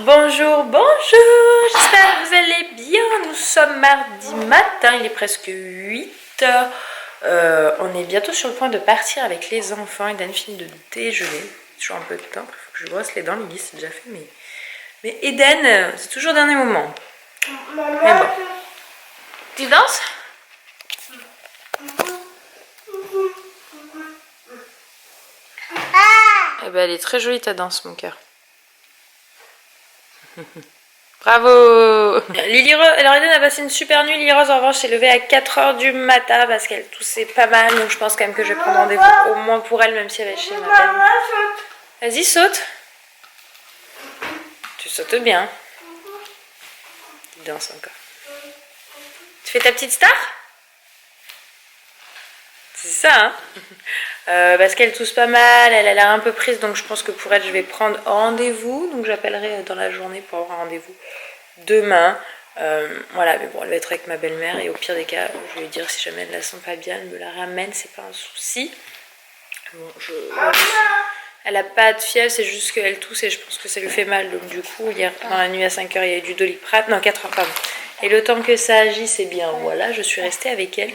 Bonjour, bonjour, j'espère que vous allez bien. Nous sommes mardi matin, il est presque 8h. On est bientôt sur le point de partir avec les enfants. Eden finit de déjeuner. Toujours un peu de temps, il faut que je brosse les dents. Lily c'est déjà fait, mais Eden, c'est toujours dernier moment. Maman. Mais bon. Tu danses? Eh ben, elle est très jolie ta danse, mon cœur. Bravo. Lily Rose, alors Eden a passé une super nuit. Lily Rose en revanche s'est levée à 4h du matin parce qu'elle toussait pas mal. Donc je pense quand même que je vais prendre rendez-vous au moins pour elle, même si elle est chez ma belle. Vas-y, saute. Tu sautes bien. Tu danses encore. Tu fais ta petite star? C'est ça, hein? Parce qu'elle tousse pas mal, elle a l'air un peu prise, donc je pense que pour elle je vais prendre rendez-vous. Donc j'appellerai dans la journée pour avoir un rendez-vous demain. Voilà, mais bon, elle va être avec ma belle-mère et au pire des cas, je vais lui dire si jamais elle la sent pas bien, elle me la ramène, c'est pas un souci. Bon, elle a pas de fièvre, c'est juste qu'elle tousse et je pense que ça lui fait mal. Donc du coup, hier pendant la nuit à 5h, il y a eu du Doliprane, non 4h pardon. Et le temps que ça agisse, c'est bien, voilà, je suis restée avec elle.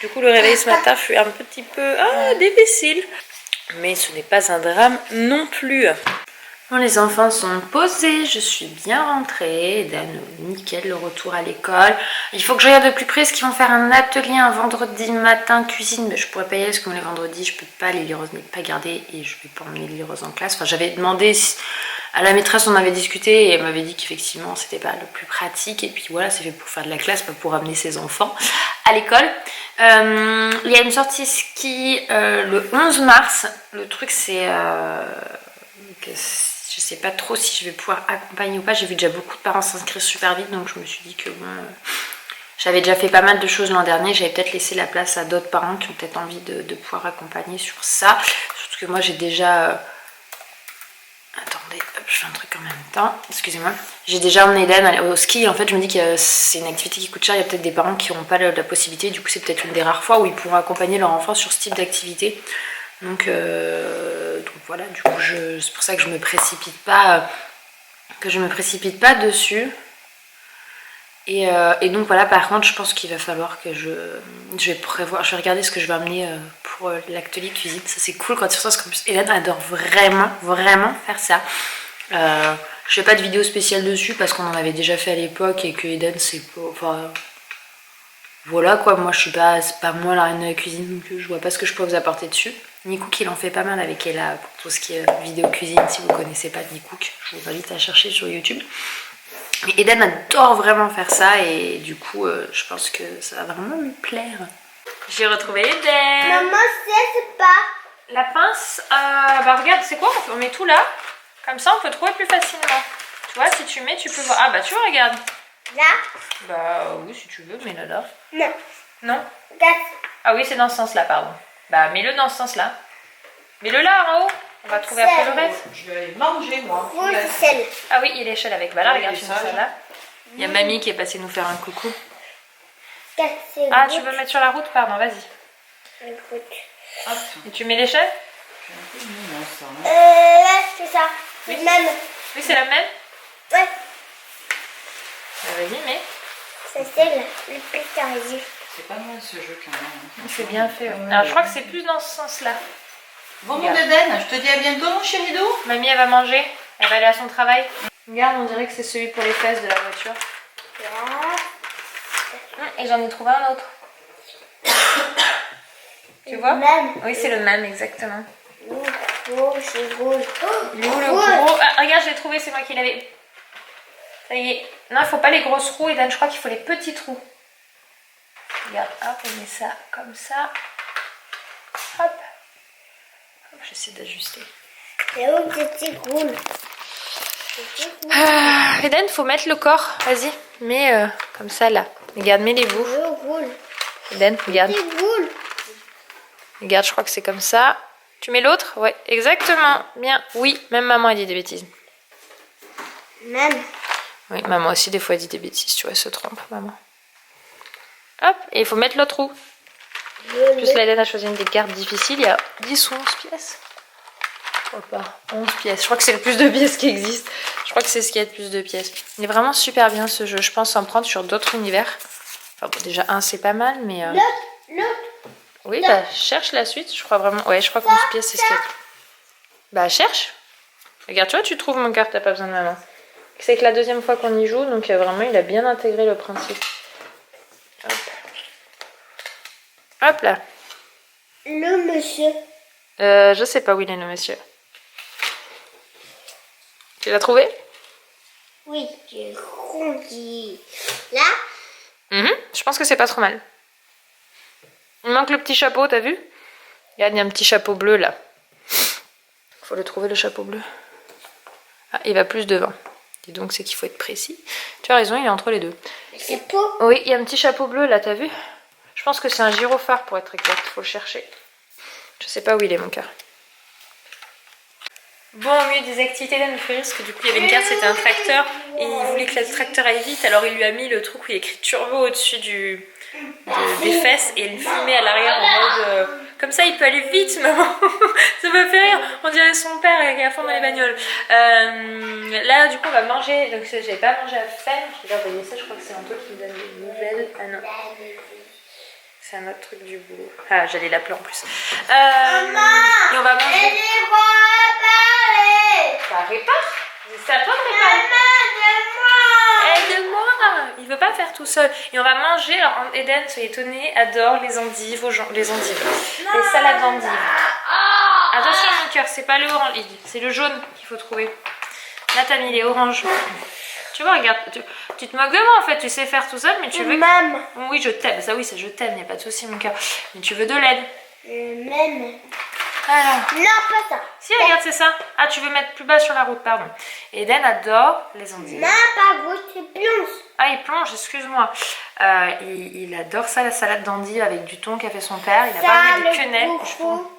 Du coup, le réveil ce matin fut un petit peu difficile. Mais ce n'est pas un drame non plus. Bon, les enfants sont posés, je suis bien rentrée. Eden, nickel, le retour à l'école. Il faut que je regarde de plus près ce qu'ils vont faire un atelier un vendredi matin cuisine. Mais je pourrais pas y aller parce que les vendredis, je peux pas, Lily Rose n'est pas gardée et je vais pas emmener Lily Rose en classe. Enfin, j'avais demandé à la maîtresse, on avait discuté et elle m'avait dit qu'effectivement c'était pas le plus pratique. Et puis voilà, c'est fait pour faire de la classe, pas pour amener ses enfants à l'école. Il y a une sortie ski le 11 mars. Le truc c'est que je sais pas trop si je vais pouvoir accompagner ou pas. J'ai vu déjà beaucoup de parents s'inscrire super vite, donc je me suis dit que bon, j'avais déjà fait pas mal de choses l'an dernier. J'avais peut-être laissé la place à d'autres parents qui ont peut-être envie de pouvoir accompagner sur ça. Surtout que moi j'ai déjà... Attendez, hop, je fais un truc en même temps. Excusez-moi. J'ai déjà emmené Eden au ski. En fait, je me dis que c'est une activité qui coûte cher. Il y a peut-être des parents qui n'auront pas la possibilité. Du coup, c'est peut-être une des rares fois où ils pourront accompagner leur enfant sur ce type d'activité. Donc voilà. Du coup, c'est pour ça que je me précipite pas, dessus. Et donc voilà. Par contre, je pense qu'il va falloir que je vais prévoir. Je vais regarder ce que je vais amener pour l'atelier cuisine. Ça c'est cool quand tu reçois, parce qu'en plus Eden adore vraiment faire ça. Je fais pas de vidéo spéciale dessus parce qu'on en avait déjà fait à l'époque et que Eden c'est pas... Enfin, voilà quoi, moi je suis pas... C'est pas moi la reine de la cuisine, donc je vois pas ce que je peux vous apporter dessus. Nicook il en fait pas mal avec Ella pour tout ce qui est vidéo cuisine. Si vous connaissez pas Nicook, je vous invite à chercher sur YouTube. Mais Eden adore vraiment faire ça et du coup je pense que ça va vraiment lui plaire. J'ai retrouvé Eden. Maman, c'est pas. La pince, bah regarde, c'est quoi? On met tout là. Comme ça on peut trouver plus facilement. Tu vois, si tu mets, tu peux voir. Ah bah tu vois, regarde. Là? Bah oui, si tu veux, mets-le là. Non. Non? Là. Ah oui, c'est dans ce sens-là, pardon. Bah mets-le dans ce sens-là. Mets-le là en haut. On va trouver après le reste. Je vais aller manger moi. Rouge, sel. Ah oui, il est l'échelle avec. Bah là, Oui, regarde, il est tu mets ça sage. là. Il y a mamie qui est passée nous faire un coucou. Ah, Tu veux mettre sur la route? Pardon, vas-y. Écoute. Hop. Et tu mets l'échelle? C'est un peu mignon ça. Hein. Là, c'est ça. Oui. C'est même. Oui, c'est la même. Ouais. Bah, vas-y, mets. Ça, c'est le plus carré. C'est pas mal ce jeu quand même. Hein. C'est bien fait. Ouais. Alors je crois que c'est plus dans ce sens-là. Bon mon Eden, je te dis à bientôt mon chéridou. Mamie, elle va manger. Elle va aller à son travail. Regarde, on dirait que c'est celui pour les fesses de la voiture. Là. Et j'en ai trouvé un autre. Tu vois? Même. Oui, c'est le même, exactement. Rouge, rouge. Il est où le gros? Ah, regarde, je l'ai trouvé, c'est moi qui l'avais. Ça y est. Non, il faut pas les grosses roues, Eden. Je crois qu'il faut les petites roues. Regarde, hop, on met ça comme ça. Hop. Hop, j'essaie d'ajuster. C'est où le petit roule? Eden, faut mettre le corps. Vas-y, mets comme ça là. Regarde, mets les bouts. Le roule. Eden, regarde. Le roule. Regarde, je crois que c'est comme ça. Tu mets l'autre? Ouais, exactement. Bien. Oui, même maman a dit des bêtises. Même. Oui, maman aussi, des fois, elle dit des bêtises. Tu vois, elle se trompe, maman. Hop, et il faut mettre l'autre roue. En plus, là, Eden a choisi une des cartes difficiles. Il y a 10 ou 11 pièces. Je crois pas. 11 pièces. Je crois que c'est le plus de pièces qui existe. Je crois que c'est ce qui a le plus de pièces. Il est vraiment super bien ce jeu. Je pense en prendre sur d'autres univers. Enfin bon, déjà un c'est pas mal, mais... L'autre. Oui, bah cherche la suite. Je crois vraiment... Ouais, je crois que 11 pièces c'est ce qu'il y a. Bah cherche. Regarde, tu vois, tu trouves mon cœur, t'as pas besoin de maman. C'est que la deuxième fois qu'on y joue, donc vraiment il a bien intégré le principe. Hop. Hop là. Le monsieur. Je sais pas où il est le monsieur. Tu l'as trouvé? Oui, j'ai grandi. Là, Je pense que c'est pas trop mal. Il manque le petit chapeau, t'as vu? Regarde, il y a un petit chapeau bleu là. Faut le trouver le chapeau bleu. Ah, il va plus devant. Et donc c'est qu'il faut être précis. Tu as raison, il est entre les deux. le chapeau. Oui, il y a un petit chapeau bleu là, t'as vu? Je pense que c'est un gyrophare pour être exact, faut le chercher. Je sais pas où il est mon cœur. Bon, au milieu des activités d'Anne Ferris, parce que du coup il y avait une carte, c'était un tracteur, et il voulait que le tracteur aille vite, alors il lui a mis le truc où il y a écrit turbo au-dessus des fesses, et il filmait à l'arrière en mode... comme ça il peut aller vite, maman. Ça m'a fait rire, on dirait son père qui est à fond dans les bagnoles. Là du coup on va manger, donc j'avais pas mangé à faim, je vais envoyer ça, je crois que c'est Anto qui me donne des nouvelles. Ah non. C'est un autre truc du boulot. Ah, j'allais l'appeler en plus. Et on va manger. Bah, répare. C'est à toi de réparer. Aide-moi. Il veut pas faire tout seul. Et on va manger. Alors, Eden, soyez étonnés, adore les endives, les endives. Les salades d'endives. Attention, mon cœur, c'est pas le orange, c'est le jaune qu'il faut trouver. Là, t'as mis les oranges. Tu vois, regarde, tu te moques de moi en fait, tu sais faire tout seul, mais tu veux... Même. Oui, je t'aime, ça oui, ça je t'aime, y a pas de souci mon cœur. Mais tu veux de l'aide. Même. Alors. Non, pas ça. Si, regarde, c'est ça. Ah, tu veux mettre plus bas sur la route, pardon. Eden adore les endives. Non, pas vous, c'est plonge. Ah, il plonge, excuse-moi. Il adore ça, la salade d'endives avec du thon qu'a fait son père. Il a pas mis de quenelle.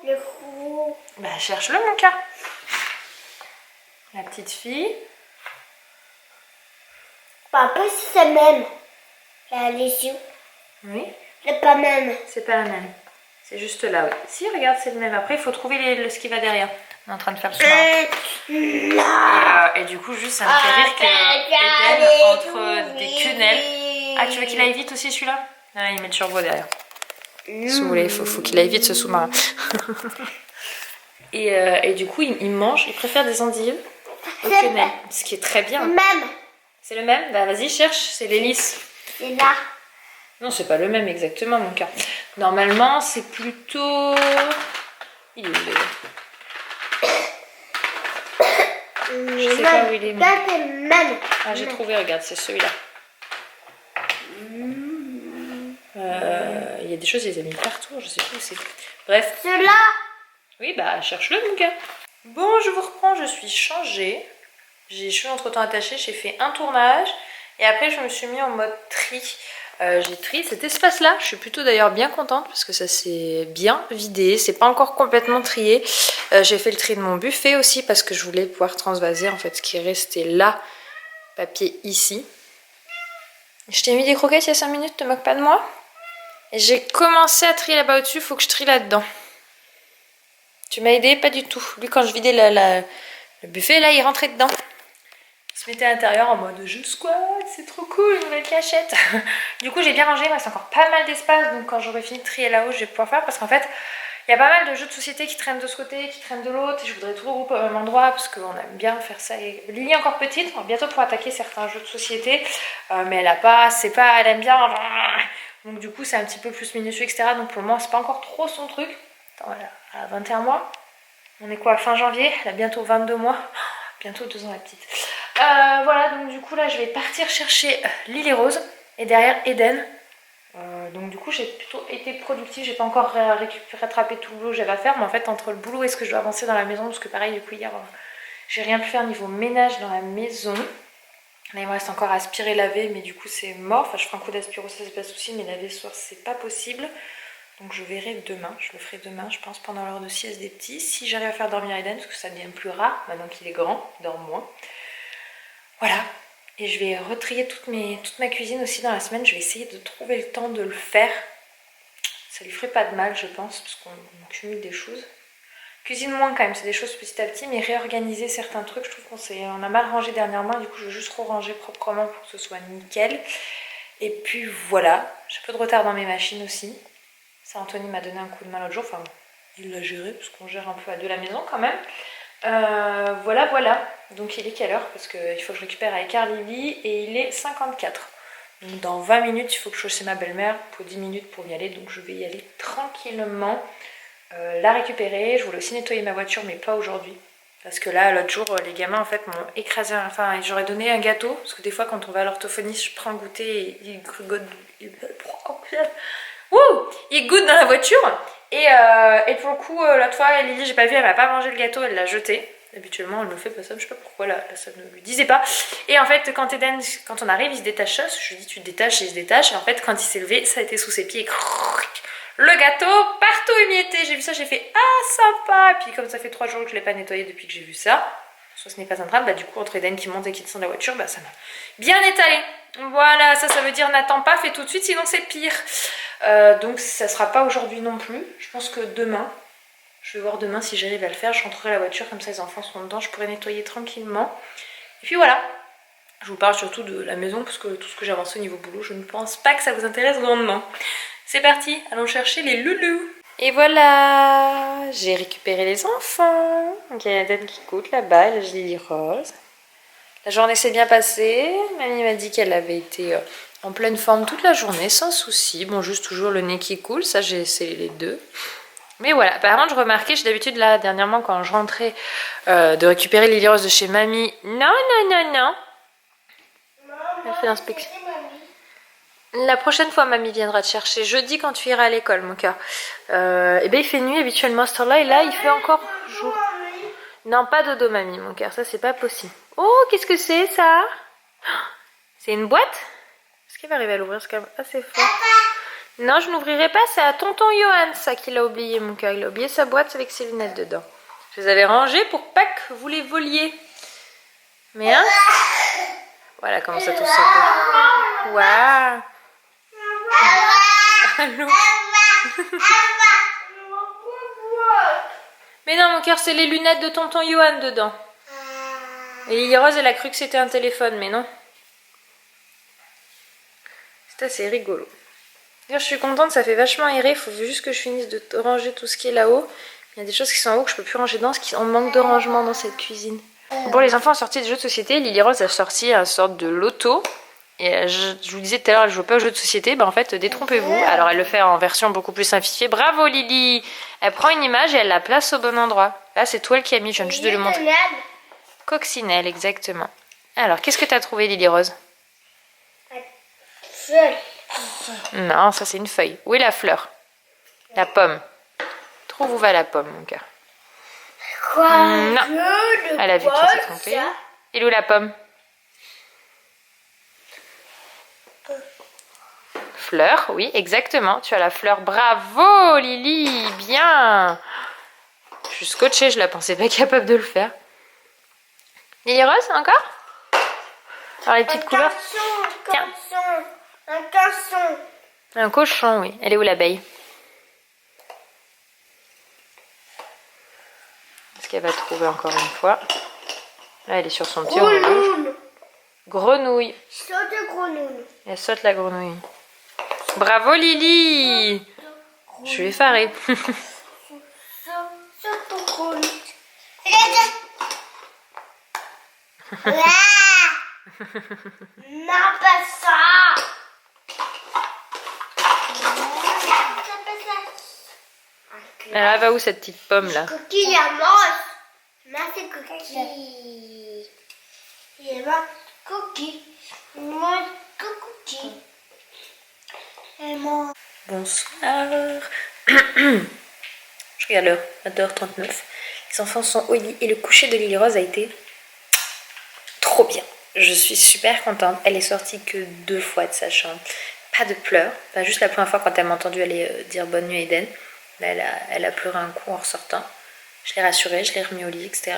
Le roux. Bah, cherche-le, mon cœur. La petite fille. Papa, c'est ça même. Les yeux. Oui. C'est pas même. C'est pas la même. C'est juste là, oui. Si, regarde, c'est le même. Après, il faut trouver ce qui va derrière. On est en train de faire le sous-marin. Et du coup, juste, ça me fait rire que Eden, entre des quenelles... Ah, tu veux qu'il aille vite aussi, celui-là? Ah, il met le turbo derrière. Si vous voulez, il faut qu'il aille vite, ce sous-marin. et du coup, il mange, il préfère des endives aux quenelles. Ce qui est très bien. Même. C'est le même? Bah, vas-y, cherche. C'est l'hélice. C'est là. Non, c'est pas le même exactement, mon cœur. Normalement, c'est plutôt... Il est où, je sais pas où il est. Ça, c'est même. Ah, j'ai trouvé, regarde, c'est celui-là. Il y a des choses, ils les ont mis partout, je sais plus où c'est. Bref. C'est là. Oui, bah, cherche-le, mon cœur. Bon, je vous reprends, je suis changée. Je suis entre-temps attachée, j'ai fait un tournage. Et après, je me suis mis en mode tri. J'ai trié cet espace-là. Je suis plutôt d'ailleurs bien contente parce que ça s'est bien vidé. C'est pas encore complètement trié. J'ai fait le tri de mon buffet aussi parce que je voulais pouvoir transvaser en fait ce qui est resté là. Papier ici. Je t'ai mis des croquettes il y a 5 minutes, te moque pas de moi. Et j'ai commencé à trier là-bas au-dessus, faut que je trie là-dedans. Tu m'as aidé? Pas du tout. Lui, quand je vidais le buffet, là, il rentrait dedans. Il se mettait à l'intérieur en mode je squatte, c'est trop cool, une nouvelle cachette. Du coup, j'ai bien rangé, il me reste encore pas mal d'espace. Donc, quand j'aurai fini de trier là-haut, je vais pouvoir faire. Parce qu'en fait, il y a pas mal de jeux de société qui traînent de ce côté, qui traînent de l'autre. Et je voudrais tout regrouper au même endroit parce qu'on aime bien faire ça. Et Lily est encore petite, on va bientôt pouvoir attaquer certains jeux de société. Mais elle a pas, elle aime bien. Donc, du coup, c'est un petit peu plus minutieux, etc. Donc, pour le moment, c'est pas encore trop son truc. Attends, voilà, à 21 mois. On est quoi, fin janvier? Elle a bientôt 22 mois. Bientôt 2 ans la petite. Voilà, donc du coup là je vais partir chercher Lily Rose et derrière Eden. Donc du coup j'ai plutôt été productive, j'ai pas encore rattrapé tout le boulot que j'avais à faire, mais en fait entre le boulot et ce que je dois avancer dans la maison, parce que pareil du coup hier j'ai rien pu faire niveau ménage dans la maison. Là il me reste encore à aspirer, laver, mais du coup c'est mort. Enfin je ferai un coup d'aspiro, ça c'est pas souci, mais laver ce soir c'est pas possible. Donc je verrai demain, je le ferai demain je pense pendant l'heure de sieste des petits. Si j'arrive à faire dormir Eden, parce que ça devient plus rare, maintenant qu'il est grand, il dort moins. Voilà, et je vais retrier toute ma cuisine aussi dans la semaine. Je vais essayer de trouver le temps de le faire. Ça lui ferait pas de mal je pense, parce qu'on cumule des choses. Cuisine moins quand même, c'est des choses petit à petit, mais réorganiser certains trucs, je trouve on a mal rangé dernièrement, du coup je vais juste ranger proprement pour que ce soit nickel. Et puis voilà, j'ai un peu de retard dans mes machines aussi. Ça, Anthony m'a donné un coup de main l'autre jour, enfin bon, il l'a géré, parce qu'on gère un peu à deux la maison quand même. Voilà. Donc il est quelle heure? Parce qu'il faut que je récupère avec Lily et il est 54. Donc dans 20 minutes, il faut que je sois chez ma belle-mère pour 10 minutes pour y aller. Donc je vais y aller tranquillement, la récupérer. Je voulais aussi nettoyer ma voiture, mais pas aujourd'hui. Parce que là, l'autre jour, les gamins en fait m'ont écrasé, enfin j'aurais donné un gâteau. Parce que des fois quand on va à l'orthophoniste, je prends un goûter et il goûte dans la voiture. Et pour le coup, l'autre fois, Lily, j'ai pas vu, elle m'a pas mangé le gâteau, elle l'a jeté. Habituellement, elle me fait pas ça, je sais pas pourquoi, là ça ne lui disait pas. Et en fait, quand on arrive, il se détache ça. Je lui dis, tu te détaches, il se détache. Et en fait, quand il s'est levé, ça a été sous ses pieds. Le gâteau, partout émietté. J'ai vu ça, j'ai fait, ah, sympa. Et puis, comme ça fait 3 jours que je l'ai pas nettoyé depuis que j'ai vu ça, soit ce n'est pas un drame, bah du coup, entre Eden qui monte et qui descend de la voiture, bah ça m'a bien étalé. Voilà, ça veut dire n'attends pas, fais tout de suite, sinon c'est pire. Donc, ça sera pas aujourd'hui non plus. Je pense que demain. Je vais voir demain si j'arrive à le faire. Je rentrerai la voiture, comme ça les enfants seront dedans. Je pourrai nettoyer tranquillement. Et puis voilà. Je vous parle surtout de la maison parce que tout ce que j'ai avancé au niveau boulot, je ne pense pas que ça vous intéresse grandement. C'est parti, allons chercher les loulous. Et voilà, j'ai récupéré les enfants. Donc il y a Eden qui coûte là-bas, et là j'ai Lily Rose. La journée s'est bien passée. Mamie m'a dit qu'elle avait été en pleine forme toute la journée, sans souci. Bon, juste toujours le nez qui coule, ça j'ai essayé les deux. Mais voilà, par contre, je remarquais, j'ai d'habitude là, dernièrement, quand je rentrais de récupérer Lily Rose de chez mamie. Non. Elle fait l'inspection. La prochaine fois, mamie viendra te chercher. Jeudi, quand tu iras à l'école, mon cœur. Et bien, il fait nuit habituellement à ce temps-là, et là, il fait encore jour. Non, pas dodo, mamie, mon cœur, ça, c'est pas possible. Oh, qu'est-ce que c'est, ça? C'est une boîte? Est-ce qu'elle va arriver à l'ouvrir? C'est quand même assez fort. Non, je n'ouvrirai pas, c'est à tonton Johan, ça, qu'il a oublié, mon cœur. Il a oublié sa boîte avec ses lunettes dedans. Je les avais rangées pour pas que vous les voliez. Mais hein? Voilà comment ça tousse un peu. Waouh! Allô? Mais non, mon cœur, c'est les lunettes de tonton Johan dedans. Et Lily Rose, elle a cru que c'était un téléphone, mais non. C'est assez rigolo. Je suis contente, ça fait vachement aéré. Il faut juste que je finisse de ranger tout ce qui est là-haut. Il y a des choses qui sont en haut que je peux plus ranger dedans, parce qu'on manque de rangement dans cette cuisine. Bon, les enfants ont sorti des jeux de société. Lily Rose a sorti une sorte de loto. Et je vous disais tout à l'heure, elle ne joue pas aux jeux de société. Ben, en fait, détrompez-vous. Alors, elle le fait en version beaucoup plus simplifiée. Bravo, Lily! Elle prend une image et elle la place au bon endroit. Là, c'est toi qui as mis. Je viens juste de le montrer. Coccinelle, exactement. Alors, qu'est-ce que tu as trouvé, Lily Rose? Non, ça c'est une feuille. Où est la fleur? La pomme. Trouve où va la pomme, mon cœur. Quoi? Non. Elle a vu qu'elle s'est trompée. Et où la pomme? Fleur, oui, exactement. Tu as la fleur. Bravo, Lily. Bien. Je suis scotchée, je la pensais pas capable de le faire. Lily Rose, encore? Alors les petites couleurs. Tiens. Un cochon. Un cochon, oui. Elle est où l'abeille? Est-ce qu'elle va trouver encore une fois? Là, elle est sur son petit orange. Grenouille. Saute de grenouille. Elle saute la grenouille. Bravo Lily! Je suis effarée. Saute de grenouille. Non, pas ça. Alors, elle va où cette petite pomme là? Coquille, elle mange. Là, c'est coquille. Il mange coquille. Il mange coquille. Elle mange. Bonsoir. Je regarde l'heure, 20h39. Les enfants sont au lit et le coucher de Lily Rose a été trop bien. Je suis super contente. Elle est sortie que 2 fois de sa chambre. Pas de pleurs. Enfin, juste la première fois quand elle m'a entendu aller dire bonne nuit à Eden. Là, elle a pleuré un coup en ressortant. Je l'ai rassurée, je l'ai remis au lit, etc.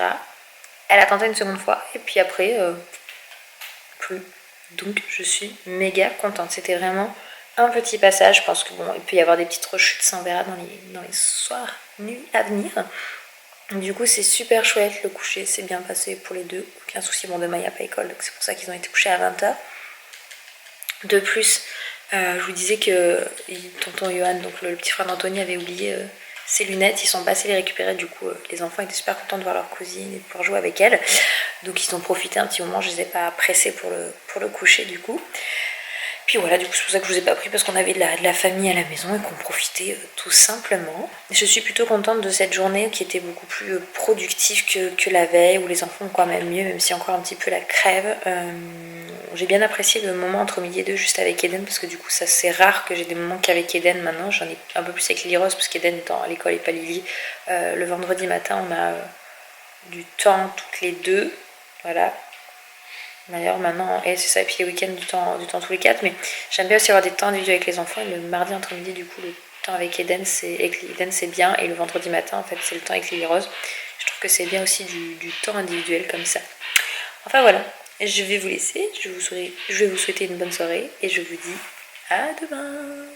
Elle a tenté une seconde fois. Et puis après, plus. Donc, je suis méga contente. C'était vraiment un petit passage. Je pense que bon, il peut y avoir des petites rechutes, ça on verra dans les soirs, nuits à venir. Du coup c'est super chouette, le coucher s'est bien passé pour les deux, aucun souci. Bon, demain il n'y a pas école, donc c'est pour ça qu'ils ont été couchés à 20h. De plus, je vous disais que tonton Johan, donc le petit frère d'Anthony, avait oublié ses lunettes. Ils sont passés les récupérer, du coup les enfants étaient super contents de voir leur cousine et de pouvoir jouer avec elle. Donc ils ont profité un petit moment, je les ai pas pressés pour le coucher du coup. Puis voilà, du coup c'est pour ça que je vous ai pas pris, parce qu'on avait de la famille à la maison et qu'on profitait tout simplement. Je suis plutôt contente de cette journée qui était beaucoup plus productive que la veille, où les enfants ont quand même mieux, même si encore un petit peu la crève. J'ai bien apprécié le moment entre midi et deux juste avec Eden, parce que du coup ça c'est rare que j'ai des moments qu'avec Eden maintenant. J'en ai un peu plus avec Lily Rose, parce qu'Eden étant à l'école et pas Lily. Le vendredi matin on a du temps toutes les deux, voilà. D'ailleurs maintenant, et c'est ça, et puis les week-ends du temps tous les quatre, mais j'aime bien aussi avoir des temps individuels avec les enfants. Et le mardi entre midi, du coup, le temps avec Eden c'est bien, et le vendredi matin en fait c'est le temps avec Lily Rose. Je trouve que c'est bien aussi du temps individuel comme ça. Enfin voilà, je vais vous laisser, je vais vous souhaiter une bonne soirée et je vous dis à demain.